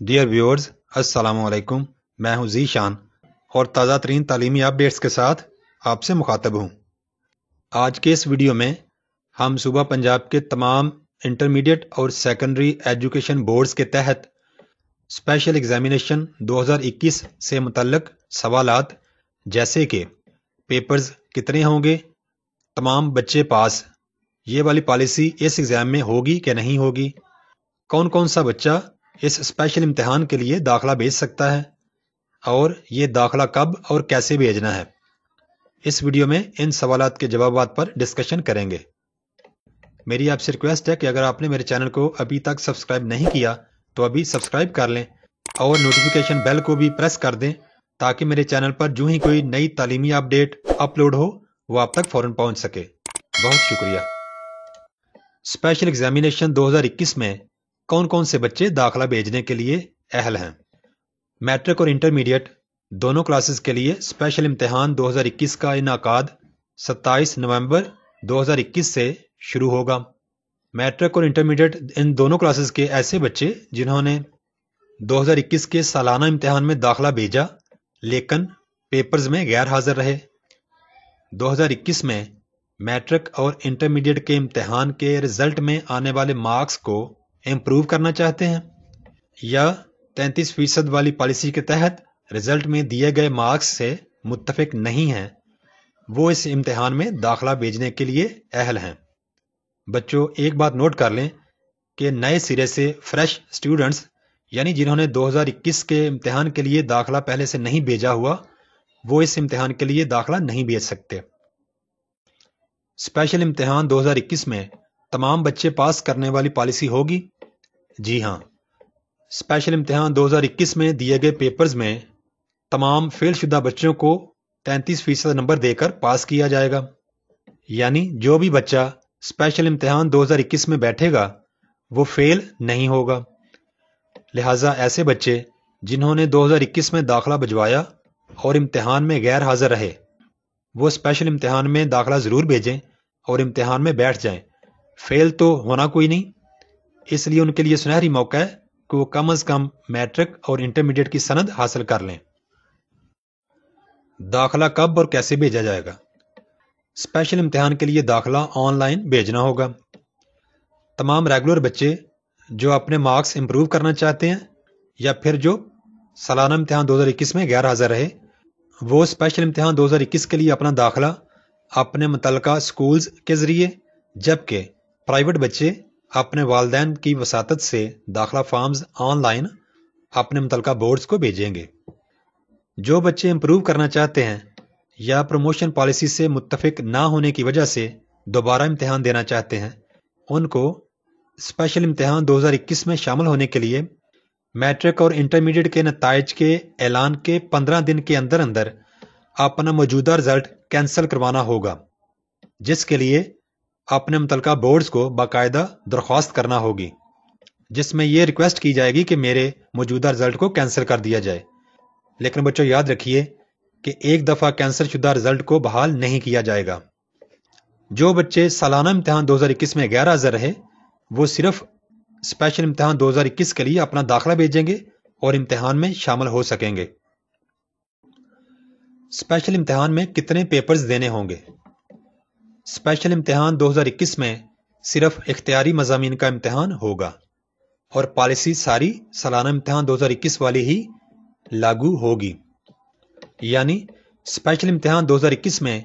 Dear viewers, अस्सलामु अलैकुम। मैं हूं ज़ीशान और ताज़ा तरीन तालीमी अपडेट्स के साथ आपसे मुखातब हूं। आज के इस वीडियो में हम सूबा पंजाब के तमाम इंटरमीडिएट और सेकेंडरी एजुकेशन बोर्ड्स के तहत स्पेशल एग्जामिनेशन 2021 से मुतल्लक सवालात जैसे कि पेपर्स कितने होंगे, तमाम बच्चे पास, ये वाली पॉलिसी इस एग्ज़ाम में होगी कि नहीं होगी, कौन कौन सा बच्चा इस स्पेशल इम्तिहान के लिए दाखिला भेज सकता है और ये दाखिला कब और कैसे भेजना है। इस वीडियो में इन सवालात के जवाबात पर डिस्कशन करेंगे। मेरी आपसे रिक्वेस्ट है कि अगर आपने मेरे चैनल को अभी तक सब्सक्राइब नहीं किया तो अभी सब्सक्राइब कर लें और नोटिफिकेशन बेल को भी प्रेस कर दें ताकि मेरे चैनल पर जो ही कोई नई तालीमी अपडेट अपलोड हो वो आप तक फौरन पहुंच सके। बहुत शुक्रिया। स्पेशल एग्जामिनेशन 2021 में कौन कौन से बच्चे दाखिला भेजने के लिए अहल हैं। मैट्रिक और इंटरमीडिएट दोनों क्लासेस के लिए स्पेशल इम्तिहान 2021 का इनाकाद 27 नवंबर 2021 से शुरू होगा। मैट्रिक और इंटरमीडिएट इन दोनों क्लासेस के ऐसे बच्चे जिन्होंने 2021 के सालाना इम्तिहान में दाखिला भेजा लेकिन पेपर्स में गैर हाजिर रहे, 2021 में मैट्रिक और इंटरमीडिएट के इम्तिहान के रिजल्ट में आने वाले मार्क्स को इम्प्रूव करना चाहते हैं या 33% वाली पॉलिसी के तहत रिजल्ट में दिए गए मार्क्स से मुत्तफिक नहीं हैं, वो इस इम्तिहान में दाखिला भेजने के लिए अहल हैं। बच्चों, एक बात नोट कर लें कि नए सिरे से फ्रेश स्टूडेंट्स यानी जिन्होंने 2021 के इम्तिहान के लिए दाखिला पहले से नहीं भेजा हुआ वो इस इम्तिहान के लिए दाखिला नहीं भेज सकते। स्पेशल इम्तिहान 2021 में तमाम बच्चे पास करने वाली पॉलिसी होगी। जी हाँ, स्पेशल इम्तिहान 2021 में दिए गए पेपर्स में तमाम फेल शुदा बच्चों को 33% नंबर देकर पास किया जाएगा। यानी जो भी बच्चा स्पेशल इम्तिहान 2021 में बैठेगा वो फेल नहीं होगा। लिहाजा ऐसे बच्चे जिन्होंने 2021 में दाखिला भिजवाया और इम्तिहान में गैर हाजिर रहे वो स्पेशल इम्तिहान में दाखिला ज़रूर भेजें और इम्तिहान में बैठ जाएं। फेल तो होना कोई नहीं, इसलिए उनके लिए सुनहरी मौका है कि वो कम से कम मैट्रिक और इंटरमीडिएट की सनद हासिल कर लें। दाखिला कब और कैसे भेजा जाएगा। स्पेशल इम्तिहान के लिए दाखिला ऑनलाइन भेजना होगा। तमाम रेगुलर बच्चे जो अपने मार्क्स इंप्रूव करना चाहते हैं या फिर जो सालाना इम्तिहान 2021 में गैर हाजिर रहे वो स्पेशल इम्तिहान 2021 के लिए अपना दाखिला अपने मुतल्लिका स्कूल्स के ज़रिए, जबकि प्राइवेट बच्चे अपने वालिदैन की वसातत से दाखिला फॉर्म्स ऑनलाइन अपने मुतल्लिका बोर्ड्स को भेजेंगे। जो बच्चे इम्प्रूव करना चाहते हैं या प्रमोशन पॉलिसी से मुत्तफिक ना होने की वजह से दोबारा इम्तिहान देना चाहते हैं उनको स्पेशल इम्तिहान 2021 में शामिल होने के लिए मैट्रिक और इंटरमीडिएट के नताइज के ऐलान के 15 दिन के अंदर अंदर अपना मौजूदा रिजल्ट कैंसिल करवाना होगा, जिसके लिए अपने मुतल्लिका बोर्ड्स को बाकायदा दरख्वास्त करना होगी जिसमें यह रिक्वेस्ट की जाएगी कि मेरे मौजूदा रिजल्ट को कैंसिल कर दिया जाए। लेकिन बच्चों याद रखिए कि एक दफ़ा कैंसिल शुदा रिजल्ट को बहाल नहीं किया जाएगा। जो बच्चे सालाना इम्तिहान 2021 में गैर हाजिर रहे वो सिर्फ स्पेशल इम्तिहान 2021 के लिए अपना दाखिला भेजेंगे और इम्तिहान में शामिल हो सकेंगे। स्पेशल इम्तिहान में कितने पेपर्स देने होंगे। स्पेशल इम्तिहान 2021 में सिर्फ इख्तियारी मज़ामीन का इम्तिहान होगा और पॉलिसी सारी सालाना इम्तिहान 2021 वाली ही लागू होगी। यानी स्पेशल इम्तिहान 2021 में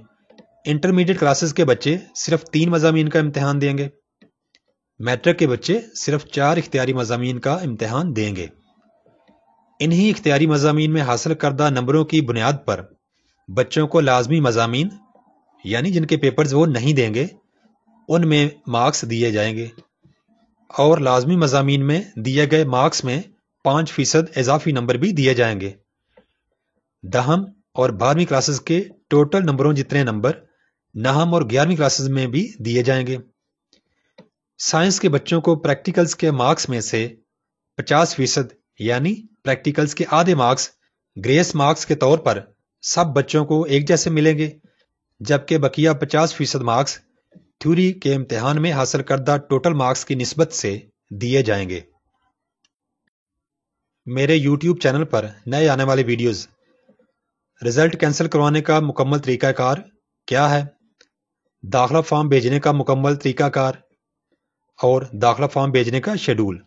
इंटरमीडिएट क्लासेस के बच्चे सिर्फ 3 मज़ामीन का इम्तिहान देंगे, मैट्रिक के बच्चे सिर्फ 4 इख्तियारी मज़ामीन का इम्तिहान देंगे। इन्हीं इख्तियारी मज़ामीन में हासिल करदा नंबरों की बुनियाद पर बच्चों को लाजमी मज़ामीन यानी जिनके पेपर्स वो नहीं देंगे उनमें मार्क्स दिए जाएंगे और लाजमी मज़ामीन में दिए गए मार्क्स में 5% इजाफी नंबर भी दिए जाएंगे। 10वीं और 12वीं क्लासेस के टोटल नंबरों जितने नंबर 9वीं और 11वीं क्लासेस में भी दिए जाएंगे। साइंस के बच्चों को प्रैक्टिकल्स के मार्क्स में से 50% यानी प्रैक्टिकल्स के आधे मार्क्स ग्रेस मार्क्स के तौर पर सब बच्चों को एक जैसे मिलेंगे, जबकि बकिया 50% मार्क्स थ्योरी के इम्तिहान में हासिल करदा टोटल मार्क्स की निस्बत से दिए जाएंगे। میرے یوٹیوب چینل پر نئے آنے والے ویڈیوز، رزلٹ کینسل کروانے کا مکمل طریقہ کار کیا ہے، داخلہ فارم بھیجنے کا مکمل طریقہ کار اور داخلہ فارم بھیجنے کا شیڈول،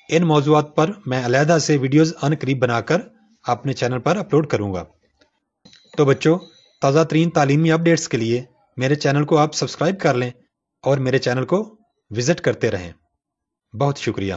ان موضوعات پر میں علیحدہ سے ویڈیوز ان قریب بنا کر اپنے چینل پر اپلوڈ کروں گا۔ تو بچوں، تازہ ترین تعلیمی اپڈیٹس کے لیے میرے چینل کو آپ سبسکرائب کر لیں اور میرے چینل کو وزٹ کرتے رہیں۔ بہت شکریہ۔